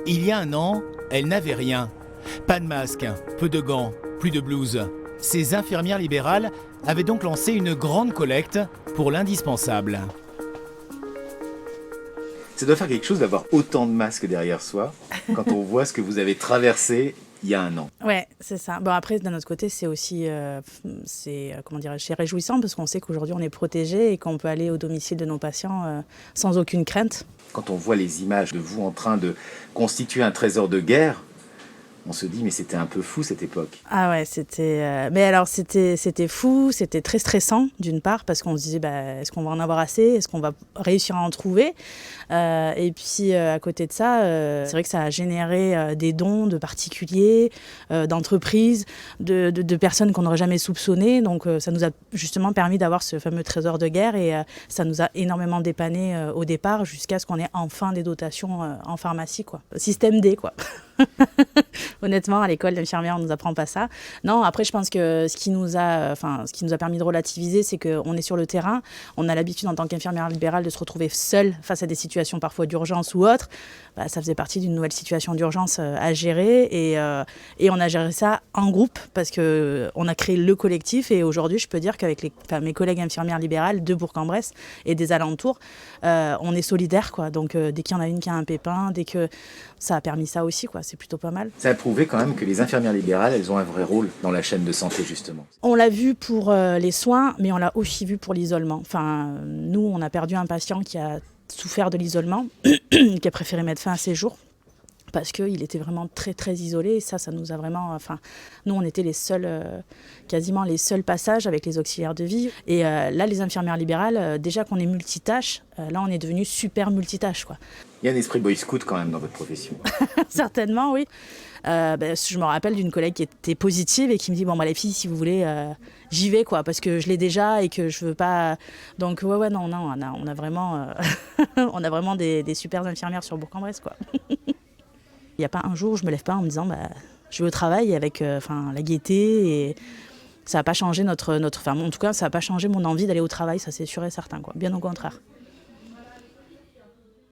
Il y a un an, elle n'avait rien. Pas de masque, peu de gants, plus de blouse. Ces infirmières libérales avaient donc lancé une grande collecte pour l'indispensable. Ça doit faire quelque chose d'avoir autant de masques derrière soi quand on voit ce que vous avez traversé il y a un an. Ouais, c'est ça. Bon, après, d'un autre côté, c'est aussi, comment dirais-je, c'est réjouissant parce qu'on sait qu'aujourd'hui, on est protégé et qu'on peut aller au domicile de nos patients sans aucune crainte. Quand on voit les images de vous en train de constituer un trésor de guerre, on se dit mais c'était un peu fou cette époque. Ah ouais, mais alors c'était fou, c'était très stressant d'une part parce qu'on se disait est-ce qu'on va en avoir assez, est-ce qu'on va réussir à en trouver, et puis à côté de ça, c'est vrai que ça a généré des dons de particuliers, d'entreprises, de personnes qu'on n'aurait jamais soupçonnées, donc ça nous a justement permis d'avoir ce fameux trésor de guerre et ça nous a énormément dépanné au départ jusqu'à ce qu'on ait enfin des dotations en pharmacie, quoi. Système D, quoi. Honnêtement, à l'école d'infirmière, on ne nous apprend pas ça. Non, après, je pense que ce qui nous a permis de relativiser, c'est qu'on est sur le terrain. On a l'habitude, en tant qu'infirmière libérale, de se retrouver seule face à des situations parfois d'urgence ou autres. Ça faisait partie d'une nouvelle situation d'urgence à gérer. Et on a géré ça en groupe parce qu'on a créé le collectif. Et aujourd'hui, je peux dire qu'avec mes collègues infirmières libérales de Bourg-en-Bresse et des alentours, on est solidaires, quoi. Donc, dès qu'il y en a une qui a un pépin, dès que ça a permis ça aussi, quoi. C'est plutôt pas mal. Ça a prouvé quand même que les infirmières libérales, elles ont un vrai rôle dans la chaîne de santé justement. On l'a vu pour les soins, mais on l'a aussi vu pour l'isolement. Enfin, nous, on a perdu un patient qui a souffert de l'isolement, qui a préféré mettre fin à ses jours parce qu'il était vraiment très très isolé et ça nous a vraiment... nous on était les seuls, quasiment les seuls passages avec les auxiliaires de vie. Et là les infirmières libérales, déjà qu'on est multitâches, là on est devenu super multitâches, quoi. Il y a un esprit boy scout quand même dans votre profession. Certainement, oui. Je me rappelle d'une collègue qui était positive et qui me dit les filles, si vous voulez, j'y vais, quoi, parce que je l'ai déjà et que je veux pas. Donc non, on a vraiment on a vraiment des super infirmières sur Bourg-en-Bresse, quoi. Il n'y a pas un jour où je me lève pas en me disant je vais au travail avec la gaieté, et ça n'a pas changé en tout cas ça n'a pas changé mon envie d'aller au travail, ça c'est sûr et certain, quoi. Bien au contraire.